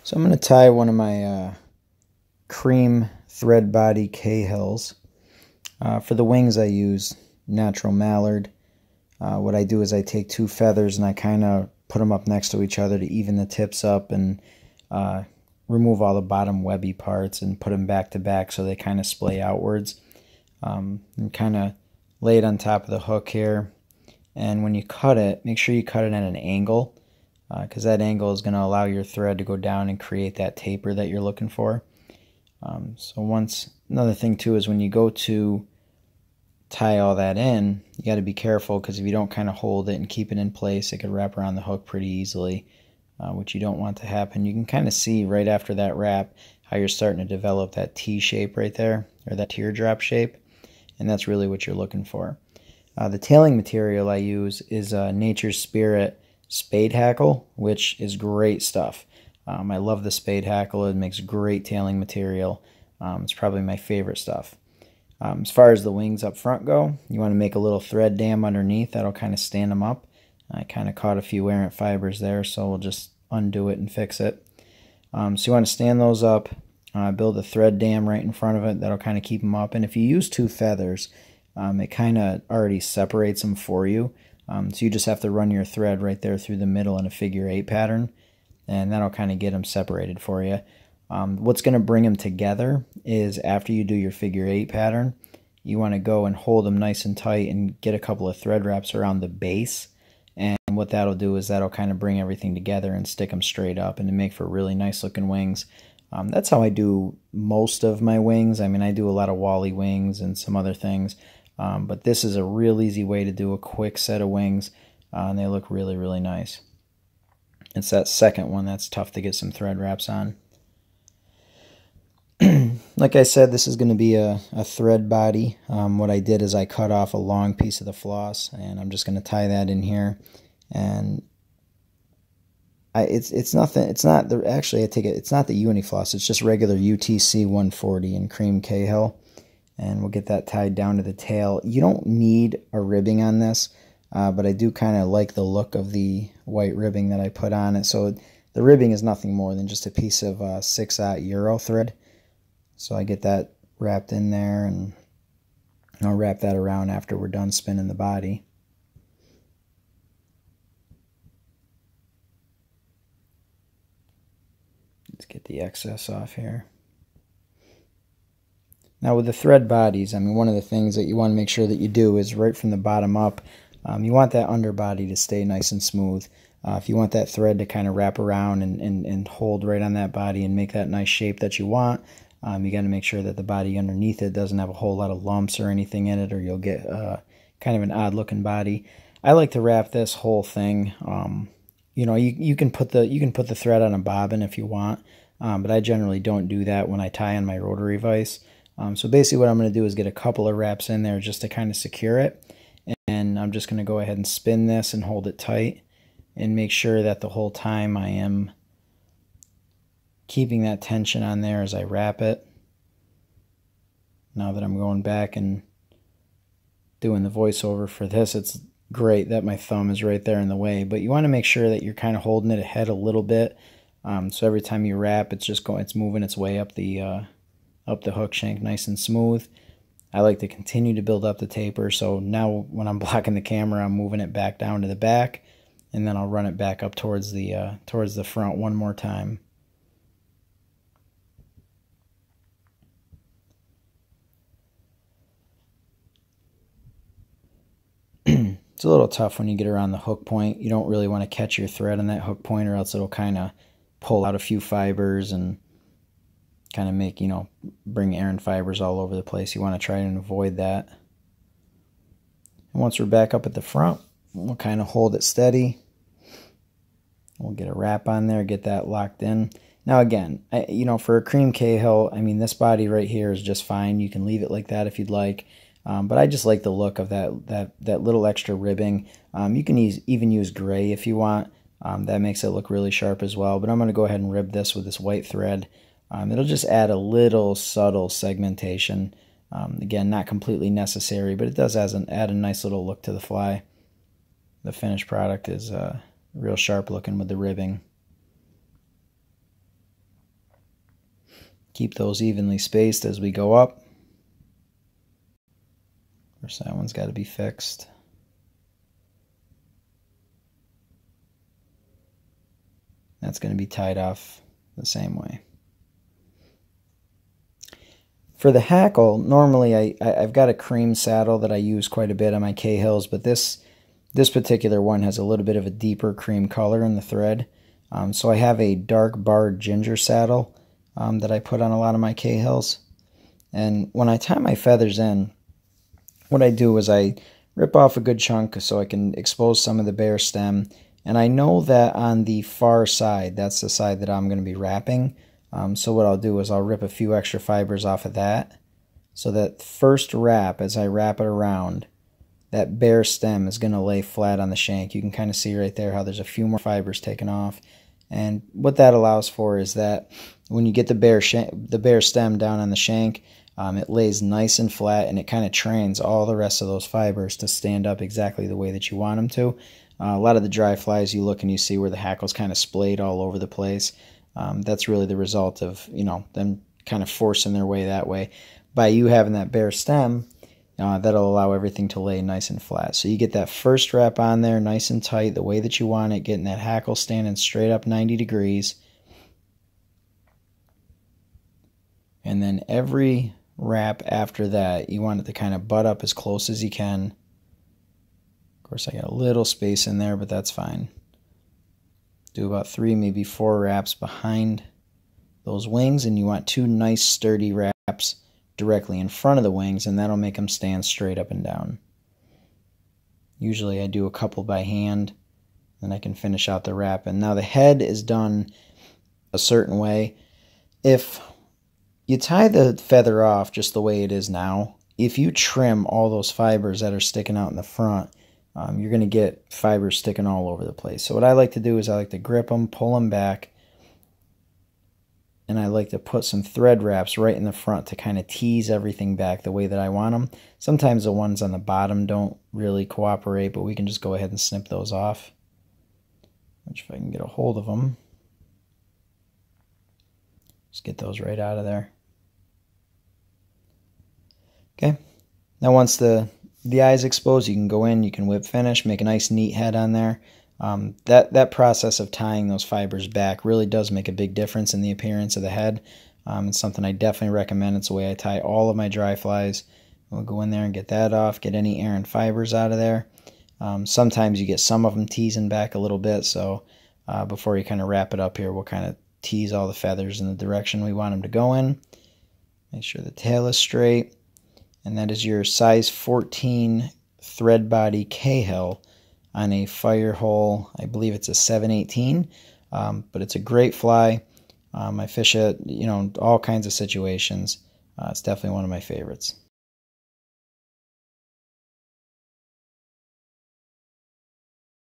So I'm going to tie one of my cream thread body cahills. For the wings I use natural mallard. What I do is I take two feathers and I kind of put them up next to each other to even the tips up and remove all the bottom webby parts and put them back to back so they kind of splay outwards. And kind of lay it on top of the hook here. And when you cut it, make sure you cut it at an angle, because that angle is going to allow your thread to go down and create that taper that you're looking for. Another thing too is when you go to tie all that in, you got to be careful, because if you don't kind of hold it and keep it in place, it could wrap around the hook pretty easily, which you don't want to happen. You can kind of see right after that wrap how you're starting to develop that T shape right there, or that teardrop shape, and that's really what you're looking for. The tailing material I use is Nature's Spirit spade hackle, which is great stuff. I love the spade hackle. It makes great tailing material. It's probably my favorite stuff. As far as the wings up front go, you want to make a little thread dam underneath. That'll kind of stand them up. I kind of caught a few errant fibers there, so we'll just undo it and fix it. So you want to stand those up, build a thread dam right in front of it. That'll kind of keep them up. And if you use two feathers, it kind of already separates them for you. So you just have to run your thread right there through the middle in a figure 8 pattern, and that'll kind of get them separated for you. What's going to bring them together is after you do your figure 8 pattern, you want to go and hold them nice and tight and get a couple of thread wraps around the base. And what that'll do is that'll kind of bring everything together and stick them straight up and to make for really nice looking wings. That's how I do most of my wings. I mean, I do a lot of Wally wings and some other things. But this is a real easy way to do a quick set of wings, and they look really, really nice. It's that second one that's tough to get some thread wraps on. Like I said, this is going to be a thread body. What I did is I cut off a long piece of the floss, and I'm just going to tie that in here. And it's not the Unifloss. It's just regular UTC 140 in cream cahill. And we'll get that tied down to the tail. You don't need a ribbing on this, but I do kind of like the look of the white ribbing that I put on it. So the ribbing is nothing more than just a piece of 6/0 Euro thread. So I get that wrapped in there, and I'll wrap that around after we're done spinning the body. Let's get the excess off here. Now with the thread bodies, I mean, one of the things that you want to make sure that you do is right from the bottom up, you want that underbody to stay nice and smooth. If you want that thread to kind of wrap around and hold right on that body and make that nice shape that you want, you got to make sure that the body underneath it doesn't have a whole lot of lumps or anything in it, or you'll get kind of an odd looking body. I like to wrap this whole thing. You know, you can put the thread on a bobbin if you want, but I generally don't do that when I tie on my rotary vise. So basically what I'm going to do is get a couple of wraps in there just to kind of secure it. And I'm just going to go ahead and spin this and hold it tight and make sure that the whole time I am keeping that tension on there as I wrap it. Now that I'm going back and doing the voiceover for this, it's great that my thumb is right there in the way. But you want to make sure that you're kind of holding it ahead a little bit. So every time you wrap, it's moving its way up the hook shank nice and smooth. I like to continue to build up the taper, so now when I'm blocking the camera, I'm moving it back down to the back, and then I'll run it back up towards the front one more time. It's a little tough when you get around the hook point. You don't really want to catch your thread on that hook point, or else it'll kind of pull out a few fibers and kind of make, bring errant fibers all over the place. You want to try and avoid that. And once we're back up at the front, we'll kind of hold it steady. We'll get a wrap on there, get that locked in. Now again, for a cream cahill, I mean, this body right here is just fine. You can leave it like that if you'd like. But I just like the look of that little extra ribbing. You can even use gray if you want. That makes it look really sharp as well. But I'm going to go ahead and rib this with this white thread. It'll just add a little subtle segmentation. Again, not completely necessary, but it does add a nice little look to the fly. The finished product is real sharp looking with the ribbing. Keep those evenly spaced as we go up. Of course, that one's got to be fixed. That's going to be tied off the same way. For the hackle, normally I've got a cream saddle that I use quite a bit on my cahills, but this particular one has a little bit of a deeper cream color in the thread. So I have a dark barred ginger saddle that I put on a lot of my cahills. And when I tie my feathers in, what I do is I rip off a good chunk so I can expose some of the bare stem. And I know that on the far side, that's the side that I'm going to be wrapping. So what I'll do is I'll rip a few extra fibers off of that. So that first wrap, as I wrap it around, that bare stem is going to lay flat on the shank. You can kind of see right there how there's a few more fibers taken off. And what that allows for is that when you get the bare stem down on the shank, it lays nice and flat, and it kind of trains all the rest of those fibers to stand up exactly the way that you want them to. A lot of the dry flies, you look and you see where the hackle's kind of splayed all over the place. That's really the result of, them kind of forcing their way that way. By you having that bare stem, that'll allow everything to lay nice and flat. So you get that first wrap on there nice and tight, the way that you want it, getting that hackle standing straight up 90 degrees. And then every wrap after that, you want it to kind of butt up as close as you can. Of course, I got a little space in there, but that's fine. Do about 3, maybe 4 wraps behind those wings, and you want 2 nice sturdy wraps directly in front of the wings, and that'll make them stand straight up and down. Usually I do a couple by hand, then I can finish out the wrap. And now the head is done a certain way. If you tie the feather off just the way it is now, if you trim all those fibers that are sticking out in the front, you're going to get fibers sticking all over the place. So what I like to do is I like to grip them, pull them back, and I like to put some thread wraps right in the front to kind of tease everything back the way that I want them. Sometimes the ones on the bottom don't really cooperate, but we can just go ahead and snip those off. Which, if I can get a hold of them, just get those right out of there. Okay, now once the eye is exposed, you can go in, you can whip finish, make a nice neat head on there. That process of tying those fibers back really does make a big difference in the appearance of the head. It's something I definitely recommend. It's the way I tie all of my dry flies. We'll go in there and get that off, get any errant fibers out of there. Sometimes you get some of them teasing back a little bit, so before you kind of wrap it up here, we'll kind of tease all the feathers in the direction we want them to go in. Make sure the tail is straight. And that is your size 14 thread body cahill on a firehole. I believe it's a 7/18, but it's a great fly. I fish it, all kinds of situations. It's definitely one of my favorites.